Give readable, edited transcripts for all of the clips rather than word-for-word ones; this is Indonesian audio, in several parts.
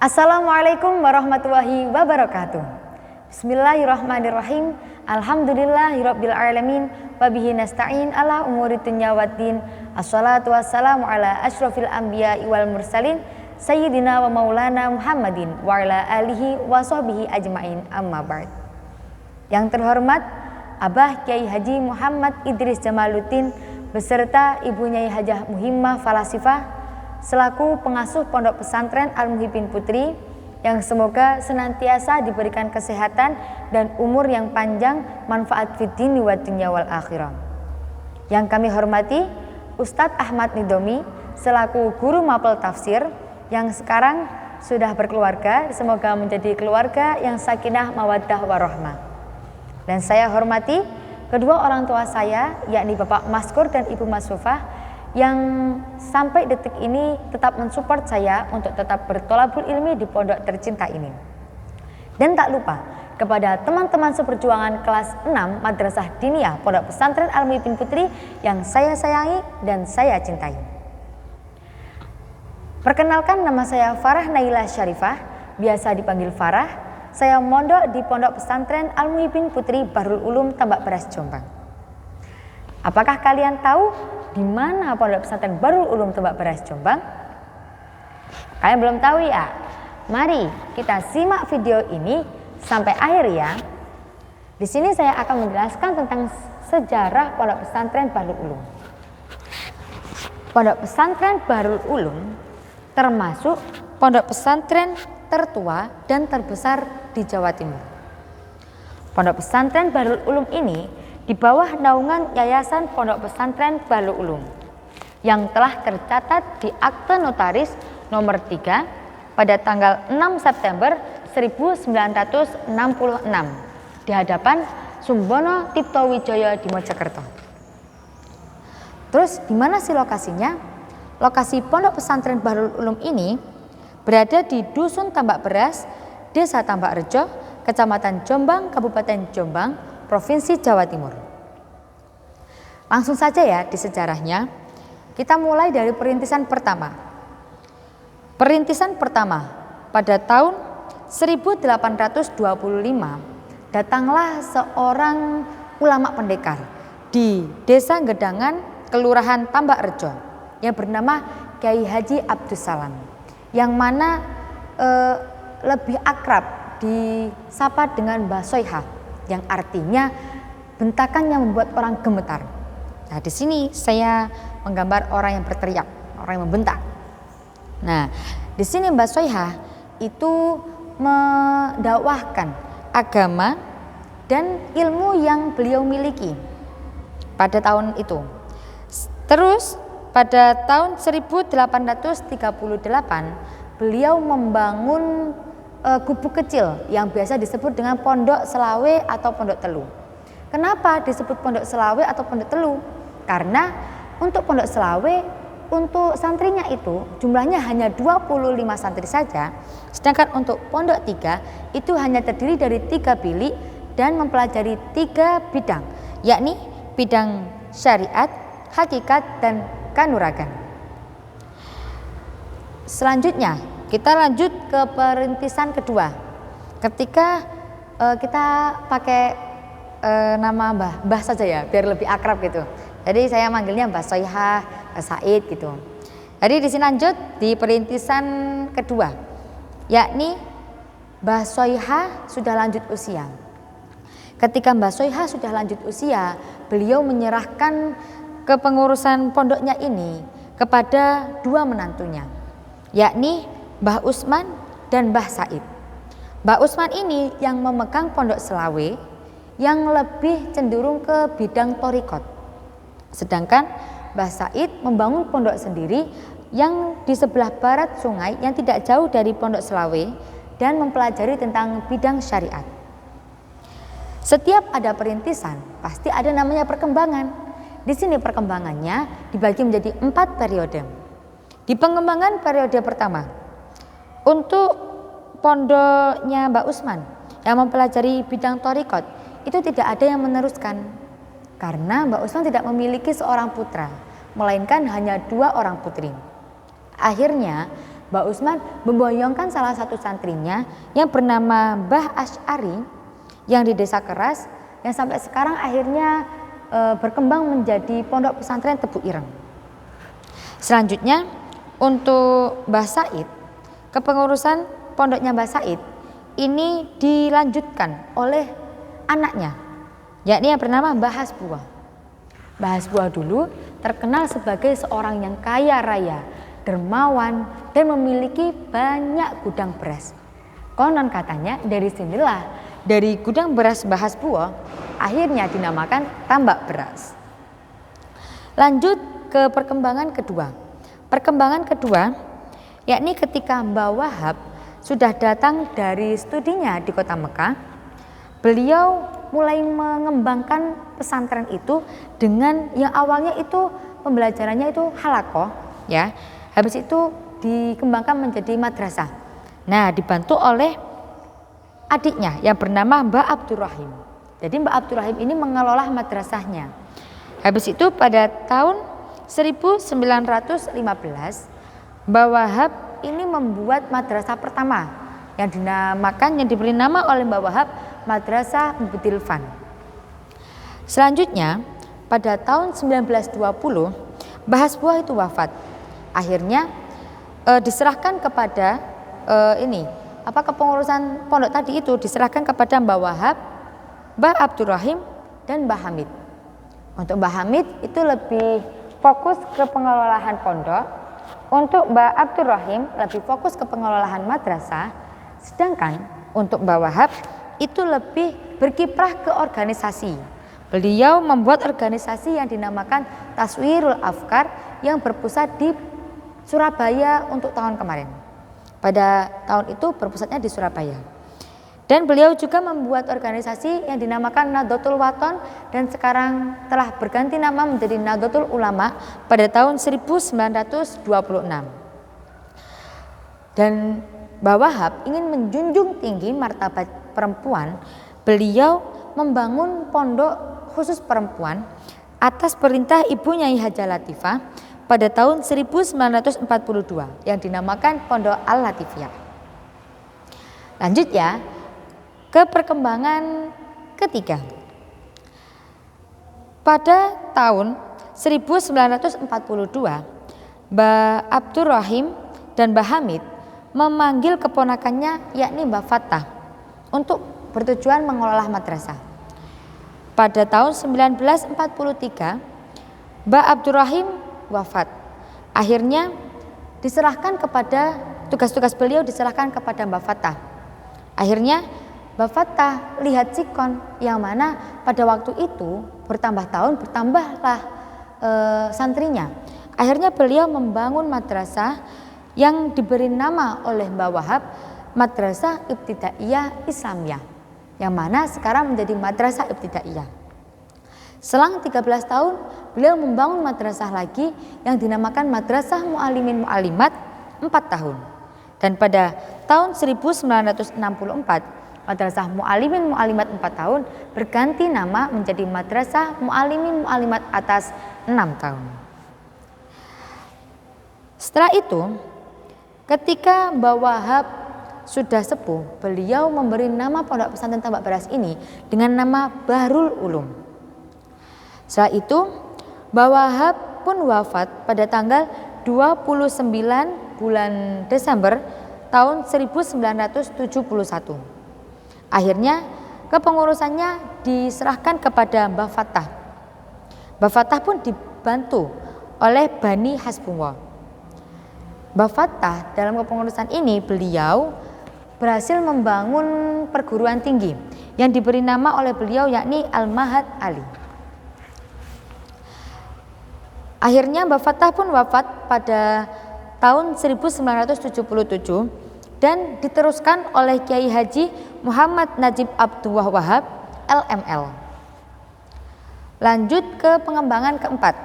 Assalamualaikum warahmatullahi wabarakatuh. Bismillahirrahmanirrahim. Alhamdulillahirabbil alamin wa bihi nasta'in ala umuri dunya waddin. Assalatu wassalamu ala asyrafil anbiya'i wal mursalin sayyidina wa maulana Muhammadin wa ala alihi wa sahbihi ajmain, amma ba'd. Yang terhormat Abah Kiai Haji Muhammad Idris Jamaluddin beserta Ibu Nyai Hajah Muhimmah Falasifah selaku pengasuh Pondok Pesantren Al-Muhibbin Putri, yang semoga senantiasa diberikan kesehatan dan umur yang panjang, manfaat fid dini wa dunya wal akhirah. Yang kami hormati Ustadz Ahmad Nidomi selaku guru mapel tafsir yang sekarang sudah berkeluarga, semoga menjadi keluarga yang sakinah mawaddah warahmah. Dan saya hormati kedua orang tua saya, yakni Bapak Maskur dan Ibu Masufah, yang sampai detik ini tetap mensupport saya untuk tetap bertolabul ilmi di pondok tercinta ini. Dan tak lupa kepada teman-teman seperjuangan kelas 6 Madrasah Diniyah Pondok Pesantren Al-Muhibbin Putri yang saya sayangi dan saya cintai. Perkenalkan, nama saya Farah Naila Syarifah, biasa dipanggil Farah. Saya mondok di Pondok Pesantren Al-Muhibbin Putri Bahrul Ulum Tambak Beras, Jombang. Apakah kalian tahu di mana Pondok Pesantren Bahrul Ulum Tambak Beras, Jombang? Kalian belum tahu ya? Mari kita simak video ini sampai akhir ya. Di sini saya akan menjelaskan tentang sejarah Pondok Pesantren Bahrul Ulum. Pondok Pesantren Bahrul Ulum termasuk pondok pesantren tertua dan terbesar di Jawa Timur. Pondok Pesantren Bahrul Ulum ini di bawah naungan Yayasan Pondok Pesantren Bahrul Ulum yang telah tercatat di Akte Notaris nomor 3 pada tanggal 6 September 1966 di hadapan Sumbono Tipto Wijoyo di Mojokerto. Terus di mana sih lokasinya? Lokasi Pondok Pesantren Bahrul Ulum ini berada di Dusun Tambak Beras, Desa Tambak Rejo, Kecamatan Jombang, Kabupaten Jombang, Provinsi Jawa Timur. Langsung saja ya di sejarahnya. Kita mulai dari perintisan pertama. Perintisan pertama pada tahun 1825 datanglah seorang ulama pendekar di Desa Gedangan, Kelurahan Tambak Rejo yang bernama Kiai Haji Abdus Salam, yang mana lebih akrab disapa dengan Mbah Soiha, yang artinya bentakan yang membuat orang gemetar. Nah, di sini saya menggambar orang yang berteriak, orang yang membentak. Nah, di sini Mbah Soiha itu mendakwahkan agama dan ilmu yang beliau miliki pada tahun itu. Terus pada tahun 1838 beliau membangun gubuk kecil yang biasa disebut dengan Pondok Selawe atau Pondok Telu. Kenapa disebut Pondok Selawe atau Pondok Telu? Karena untuk Pondok Selawe, untuk santrinya itu jumlahnya hanya 25 santri saja, sedangkan untuk Pondok 3 itu hanya terdiri dari 3 bilik dan mempelajari 3 bidang, yakni bidang syariat, hakikat, dan kanuragan. Selanjutnya kita lanjut ke perintisan kedua. Ketika kita pakai nama Mbah saja ya, biar lebih akrab gitu. Jadi saya manggilnya Mbah Soiha, Mbah Said gitu. Jadi di sini lanjut di perintisan kedua, yakni Mbah Soiha sudah lanjut usia. Ketika Mbah Soiha sudah lanjut usia, beliau menyerahkan kepengurusan pondoknya ini kepada 2 menantunya, yakni Mbah Usman dan Mbah Said. Mbah Usman ini yang memegang Pondok Selawe yang lebih cenderung ke bidang torikot, sedangkan Mbah Said membangun pondok sendiri yang di sebelah barat sungai yang tidak jauh dari Pondok Selawe dan mempelajari tentang bidang syariat. Setiap ada perintisan pasti ada namanya perkembangan. Di sini perkembangannya dibagi menjadi 4 periode. Di pengembangan periode pertama, untuk pondoknya Mbak Usman yang mempelajari bidang torikot itu tidak ada yang meneruskan, karena Mbak Usman tidak memiliki seorang putra, melainkan hanya 2 orang putri. Akhirnya Mbah Usman memboyongkan salah satu santrinya yang bernama Mbah Asy'ari yang di Desa Keras, yang sampai sekarang akhirnya berkembang menjadi pondok pesantren Tebu Ireng. Selanjutnya untuk Mbah Said, kepengurusan pondoknya Mbah Said ini dilanjutkan oleh anaknya, yakni yang bernama Mbah Hasbuah. Mbah Hasbuah dulu terkenal sebagai seorang yang kaya raya, dermawan, dan memiliki banyak gudang beras. Konon katanya dari sinilah, dari gudang beras Mbah Hasbuah akhirnya dinamakan tambak beras. Lanjut ke perkembangan kedua. Perkembangan kedua yakni ketika Mbah Wahab sudah datang dari studinya di kota Mekah, beliau mulai mengembangkan pesantren itu dengan yang awalnya itu pembelajarannya itu halakoh, ya. Habis itu dikembangkan menjadi madrasah. Nah, dibantu oleh adiknya yang bernama Mbah Abdurrahim. Jadi Mbah Abdurrahim ini mengelola madrasahnya. Habis itu pada tahun 1915 Mbah Wahab ini membuat madrasah pertama yang diberi nama oleh Mbah Wahab Madrasah Mubtilfan. Selanjutnya pada tahun 1920 Mbah Hasbuah itu wafat. Akhirnya diserahkan kepada kepengurusan pondok tadi itu diserahkan kepada Mbah Wahab, Mbah Abdurrahim, dan Mbah Hamid. Untuk Mbah Hamid itu lebih fokus ke pengelolaan pondok, untuk Mbah Abdurrahim lebih fokus ke pengelolaan madrasah, sedangkan untuk Mbah Wahab itu lebih berkiprah ke organisasi. Beliau membuat organisasi yang dinamakan Taswirul Afkar yang berpusat di Surabaya untuk tahun kemarin. Pada tahun itu berpusatnya di Surabaya. Dan beliau juga membuat organisasi yang dinamakan Nahdlatul Wathon dan sekarang telah berganti nama menjadi Nahdlatul Ulama pada tahun 1926. Dan Mbah Wahab ingin menjunjung tinggi martabat perempuan. Beliau membangun pondok khusus perempuan atas perintah Ibu Nyai Hajah Latifah pada tahun 1942 yang dinamakan Pondok Al-Latifiyah. Lanjut ya ke perkembangan ketiga. Pada tahun 1942 Mbah Abdurrahim dan Mbah Hamid memanggil keponakannya yakni Mbah Fattah untuk bertujuan mengelola madrasah. Pada tahun 1943 Mbah Abdurrahim wafat. Akhirnya diserahkan kepada tugas-tugas beliau diserahkan kepada Mbah Fattah. Akhirnya Mbah Fattah lihat sikon yang mana pada waktu itu bertambah tahun bertambahlah santrinya. Akhirnya beliau membangun madrasah yang diberi nama oleh Mbah Wahab Madrasah Ibtidaiyah Islamiyah, yang mana sekarang menjadi Madrasah Ibtidaiyah. Selang 13 tahun beliau membangun madrasah lagi yang dinamakan Madrasah Mu'allimin Mu'allimat 4 tahun. Dan pada tahun 1964 Madrasah Mu'allimin Mu'allimat 4 tahun berganti nama menjadi Madrasah Mu'allimin Mu'allimat atas 6 tahun. Setelah itu ketika Mbah Wahab sudah sepuh, beliau memberi nama pondok pesantren Tambak Beras ini dengan nama Bahrul Ulum. Setelah itu Mbah Wahab pun wafat pada tanggal 29 bulan Desember tahun 1971. Akhirnya kepengurusannya diserahkan kepada Mbah Fattah. Mbah Fattah pun dibantu oleh Bani Hasbuah. Mbah Fattah dalam kepengurusan ini beliau berhasil membangun perguruan tinggi yang diberi nama oleh beliau yakni Al-Mahad Ali. Akhirnya Mbah Fattah pun wafat pada tahun 1977 dan diteruskan oleh Kiai Haji Muhammad Najib Abdullah Wahab LML. Lanjut ke pengembangan keempat.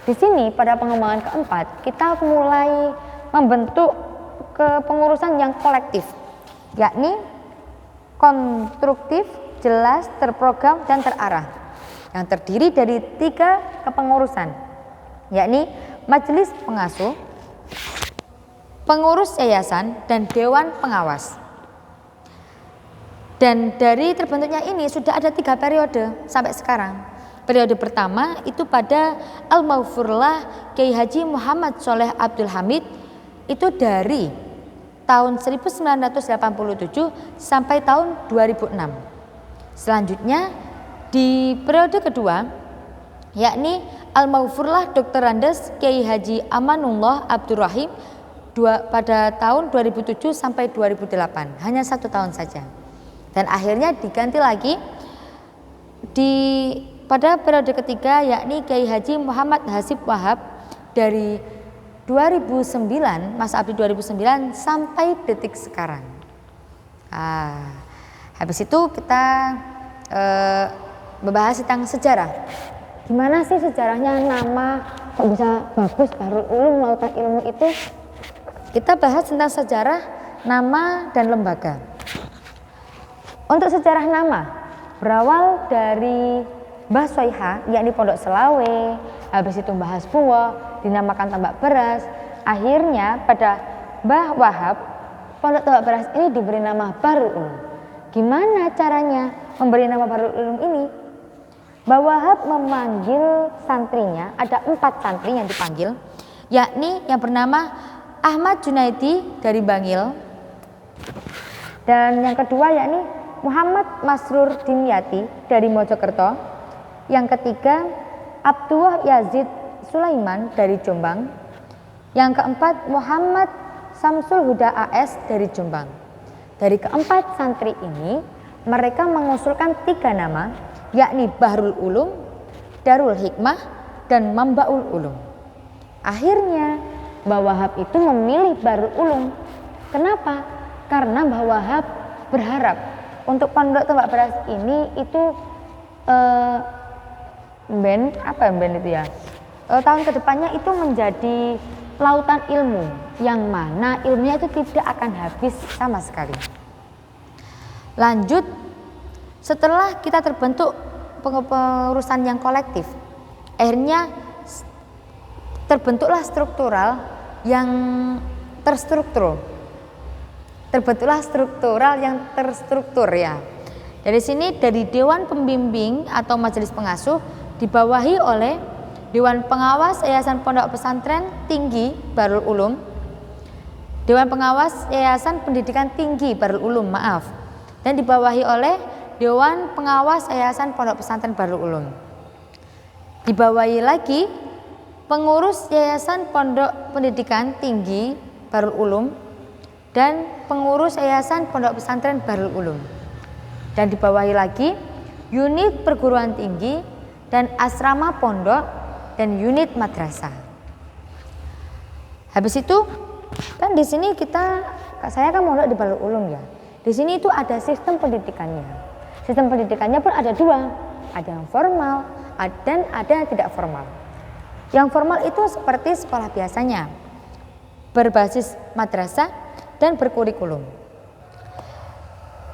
Di sini pada pengembangan keempat kita mulai membentuk kepengurusan yang kolektif, yakni konstruktif, jelas, terprogram, dan terarah, yang terdiri dari 3 kepengurusan, yakni majelis pengasuh, pengurus yayasan, dan dewan pengawas. Dan dari terbentuknya ini sudah ada 3 periode sampai sekarang. Periode pertama itu pada Al-Maghfurlah Kiai Haji Muhammad Sholeh Abdul Hamid, itu dari tahun 1987 sampai tahun 2006. Selanjutnya di periode kedua yakni Al-Maghfurlah Dr. Andes Kiai Haji Amanullah Abdurrahim pada tahun 2007 sampai 2008, hanya 1 tahun saja. Dan akhirnya diganti lagi pada periode ketiga yakni Kiai Haji Muhammad Hasib Wahab dari 2009, masa abdi 2009 sampai detik sekarang. Habis itu kita membahas tentang sejarah. Gimana sih sejarahnya nama kok bisa bagus Bahrul Ulum Lautan Ilmu itu? Kita bahas tentang sejarah nama dan lembaga. Untuk sejarah nama berawal dari Mbah Soiha, yakni Pondok Selawe, habis itu Mbah Hasbuwa dinamakan Tambak Beras. Akhirnya pada Mbah Wahab, Pondok Tambak Beras ini diberi nama Bahrul Ulum. Gimana caranya memberi nama Bahrul Ulum ini? Mbah Wahab memanggil santrinya, ada 4 santri yang dipanggil, yakni yang bernama Ahmad Junaidi dari Bangil, dan yang kedua yakni Muhammad Masrur Dimyati dari Mojokerto, yang ketiga Abdullah Yazid Sulaiman dari Jombang, yang keempat Muhammad Samsul Huda AS dari Jombang. Dari keempat santri ini mereka mengusulkan 3 nama, yakni Bahrul Ulum, Darul Hikmah, dan Mambaul Ulum. Akhirnya Mbah Wahab itu memilih Bahrul Ulum. Kenapa? Karena Mbah Wahab berharap untuk Pondok Tambak Beras ini itu tahun kedepannya itu menjadi lautan ilmu, yang mana ilmunya itu tidak akan habis sama sekali. Lanjut, setelah kita terbentuk pengurusan yang kolektif, akhirnya terbentuklah struktural yang terstruktur. Terbentuklah struktural yang terstruktur ya. Dari sini dari Dewan Pembimbing atau Majelis Pengasuh dibawahi oleh Dewan Pengawas Yayasan Pondok Pesantren Tinggi Bahrul Ulum, Dewan Pengawas Yayasan Pendidikan Tinggi Bahrul Ulum, dan dibawahi oleh Dewan Pengawas Yayasan Pondok Pesantren Bahrul Ulum. Dibawahi lagi pengurus Yayasan Pondok Pendidikan Tinggi Bahrul Ulum dan pengurus Yayasan Pondok Pesantren Bahrul Ulum. Dan dibawahi lagi unit perguruan tinggi dan asrama pondok dan unit madrasah. Habis itu kan di sini saya kan mondok di Bahrul Ulum ya. Di sini itu ada sistem pendidikannya. Sistem pendidikannya pun ada 2, ada yang formal dan ada yang tidak formal. Yang formal itu seperti sekolah biasanya, berbasis madrasah dan berkurikulum.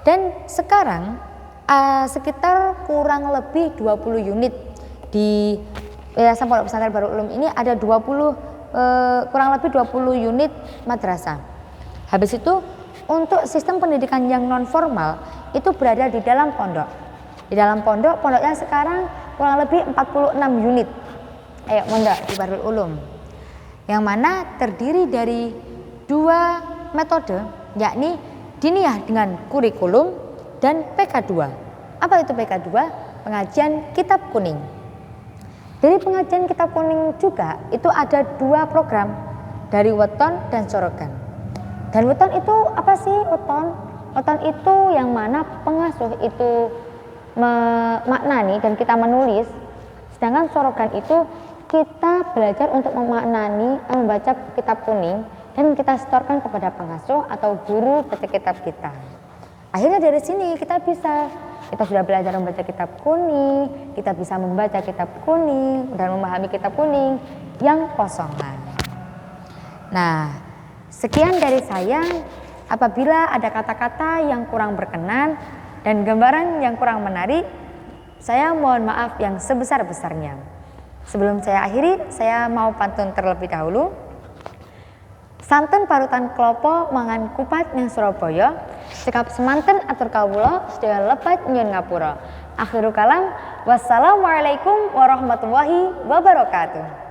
Dan sekarang sekitar kurang lebih 20 unit di Yayasan Pondok Pesantren Bahrul Ulum ini ada kurang lebih 20 unit madrasah. Habis itu untuk sistem pendidikan yang non formal itu berada di dalam pondok. Di dalam pondoknya sekarang kurang lebih 46 unit mondok di Bahrul Ulum, yang mana terdiri dari 2 metode, yakni diniyah dengan kurikulum dan PK2. Apa itu PK2? Pengajian kitab kuning. Dari pengajian kitab kuning juga itu ada 2 program, dari weton dan sorogan. Dan weton itu apa sih weton? Weton itu yang mana pengasuh itu memaknani dan kita menulis, sedangkan sorogan itu kita belajar untuk memaknani, membaca kitab kuning dan kita setorkan kepada pengasuh atau guru baca kitab kita. Akhirnya dari sini kita sudah belajar membaca kitab kuning, kita bisa membaca kitab kuning dan memahami kitab kuning yang kosongan. Nah, sekian dari saya. Apabila ada kata-kata yang kurang berkenan dan gambaran yang kurang menarik, saya mohon maaf yang sebesar-besarnya. Sebelum saya akhiri, saya mau pantun terlebih dahulu. Santen parutan klopo mangan kupat yang Surabaya. Cekap semanten atur kawula sedaya lepat nyuwun ngapura. Akhirul kalam, wassalamualaikum warahmatullahi wabarakatuh.